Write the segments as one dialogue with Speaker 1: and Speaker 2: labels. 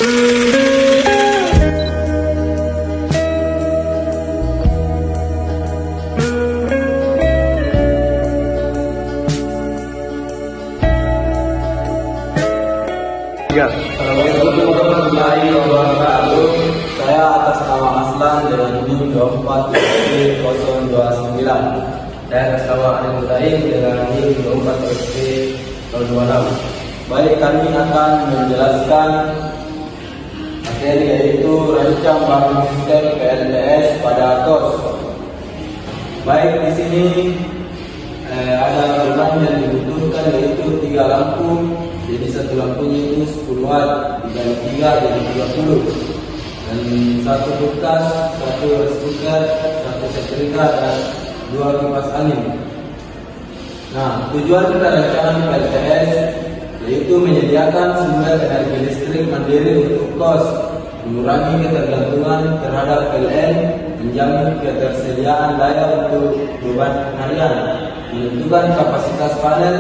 Speaker 1: Assalamualaikum warahmatullahi wabarakatuh. Saya atas nama Aslan dengan NIM 24SP029. Dan atas nama Arif Mutaim dengan NIM 24SP026. Baik, kami akan menjelaskan materi yaitu rancang bangun sistem PLTS pada KOS. Baik, di sini ada beban yang dibutuhkan yaitu 3 lampu. Jadi satu lampunya itu 10 watt, dikali 3 jadi 30. Dan satu kulkas, satu rice cooker, satu setrika dan 2 kipas angin. Nah, tujuan kita rancangan PLTS yaitu menyediakan sumber energi listrik mandiri untuk KOS, mengurangi ketergantungan terhadap PLN, menjamin ketersediaan daya untuk beban harian, menentukan kapasitas panel,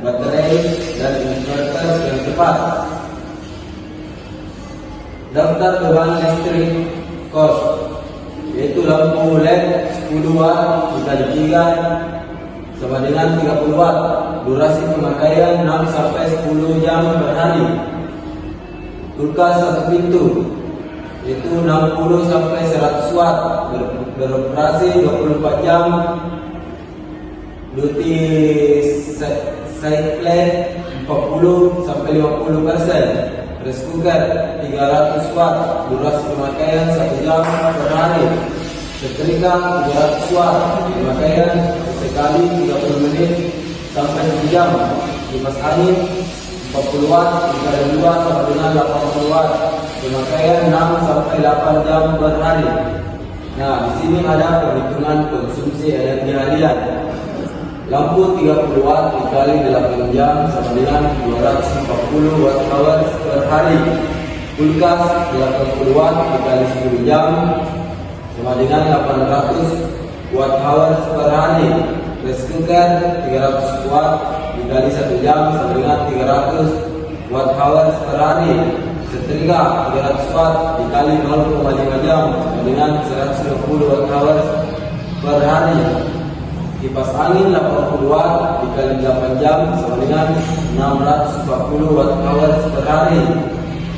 Speaker 1: baterai, dan inverter yang tepat. Daftar beban listrik KOS yaitu lampu LED 10 watt dikali 3 sama dengan 30 watt. Durasi pemakaian 6 sampai 10 jam per hari. Kulkas 1 pintu yaitu 60 sampai 100 watt, beroperasi 24 jam. Duty cycle 40 sampai 50%. Rice cooker 300 watt, durasi pemakaian 1 jam per hari. Setrika 300 watt, pemakaian sekali 30 menit sampai 1 jam. Kipas angin 40 watt, dikali 2 sama dengan 80 watt, pemakaian 6 sampai 8 jam per hari. Nah, di sini ada perhitungan konsumsi energi harian. Lampu 30 watt dikali 8 jam sama dengan 240 watt hours per hari. Kulkas 80 watt dikali 10 jam sama dengan 800 watt hours per hari. Rice cooker 300 watt dikali 1 jam sama dengan 300 watt hours per hari. Setrika 300 watt dikali 0,5 jam sama dengan 120 watt hours per hari. Kipas angin 80 watt dikali 8 jam sama dengan 640 watt hours per hari.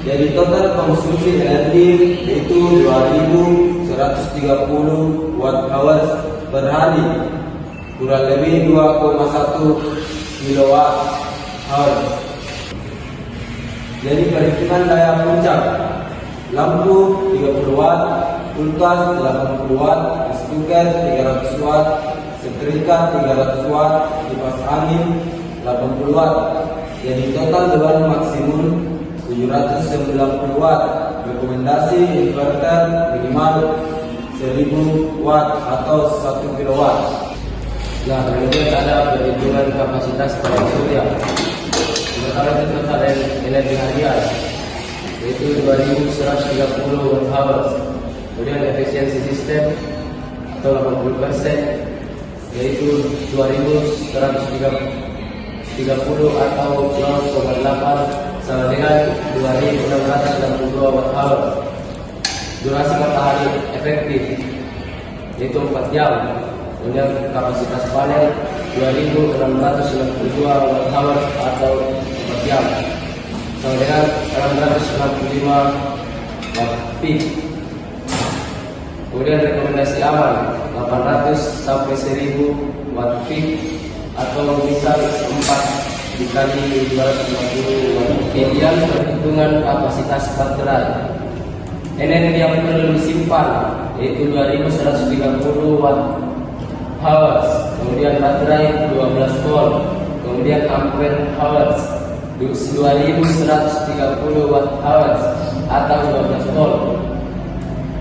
Speaker 1: Jadi total konsumsi energi yaitu 2130 watt hours per hari, kurang lebih 2,1 kilowatt hours. Jadi perhitungan daya puncak: lampu 30 watt, kulkas 80 watt, rice cooker 300 watt, setrika 300 watt, kipas angin 80 watt. Jadi total beban maksimum 790 watt. Rekomendasi inverter minimal 1000 watt atau 1 kilowatt. Nah, kemudian ada perhitungan kapasitas panel surya. Sementara itu total energi harian yaitu 2130 watt hours. Kemudian efisiensi sistem atau 80% yaitu 2130 atau 0,8 sama dengan 2662 watt hours. Durasi matahari efektif yaitu 4 jam. Kemudian kapasitas panel 2662 watt hours atau 4 jam sama dengan 665 watt peak. Kemudian rekomendasi aman 800 sampai 1000 watt peak atau misal 4 dikali 250 watt. Kemudian perhitungan kapasitas baterai. Energi yang perlu disimpan yaitu 2130 watt hours. Kemudian baterai 12 volt. Kemudian ampere hours 2130 watt hours atau 12 volt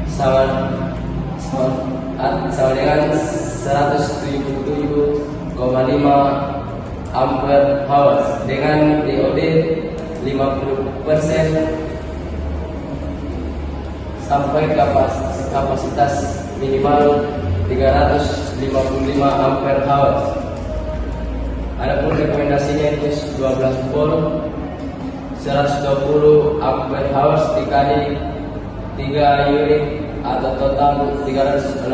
Speaker 1: sama dengan 177,5 ampere hours dengan DOD 50% sampai kapasitas minimal 355 ampere hours. Adapun rekomendasinya itu 12 volt
Speaker 2: 120 ampere hours dikali 3 unit atau total 360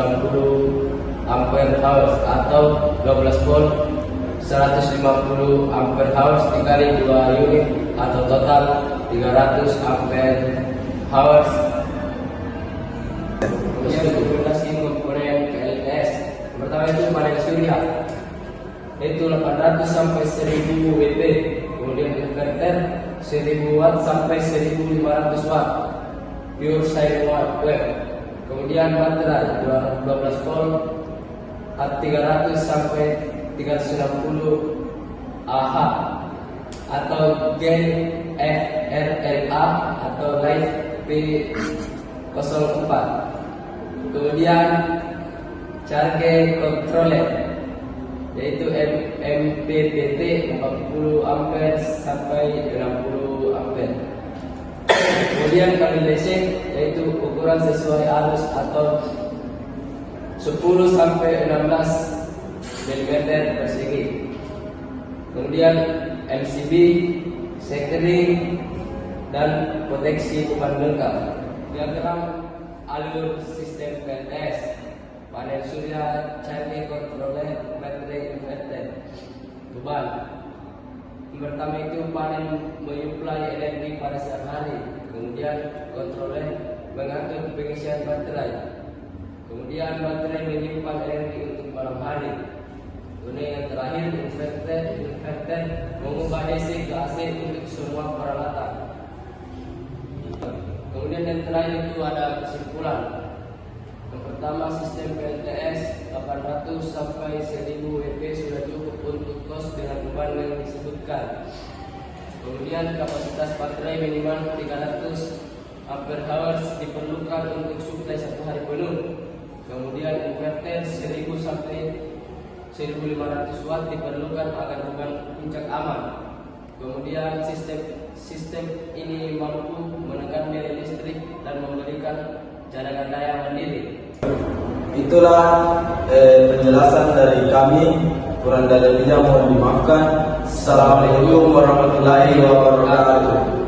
Speaker 2: ampere hours atau 12 volt 150 ampere hours dikali 2 unit atau total 300 ampere hours. Kemudian implementasi komponen PLTS. Pertama itu panel surya, itu 800 sampai 1000 WP. Kemudian inverter 1000 watt sampai 1500 watt pure sine wave. Kemudian baterai 12 volt 300 sampai 360 Ah atau gain FRLA atau live P04. Kemudian charge controller yaitu MPPT 40 ampere sampai 60 ampere. Kemudian kabel DC yaitu ukuran sesuai arus atau 10 sampai 16 mm persegi. Kemudian MCB, sekering dan proteksi beban lengkap. Diagram alur sistem PLTS, panel surya, charge controller, baterai, inverter. Beban. Yang pertama itu panel menyuplai energi pada siang hari. Kemudian controller mengatur pengisian baterai. Kemudian baterai menyimpan energi untuk malam hari. Kemudian yang terakhir inverter mengubah DC ke AC untuk semua peralatan. Kemudian yang terakhir itu ada kesimpulan. Yang pertama, sistem PLTS 800 sampai 1000 WP sudah cukup untuk kos dengan beban yang disebutkan. Kemudian kapasitas baterai minimal 300 ampere hours diperlukan untuk suplai 1 hari penuh. Kemudian inverter 1000 sampai 1500 watt diperlukan agar beban puncak aman. Kemudian sistem ini mampu menekan biaya listrik dan memberikan cadangan daya mandiri.
Speaker 1: Itulah penjelasan dari kami. Kurang dan lebihnya mohon dimaafkan. Assalamualaikum warahmatullahi wabarakatuh.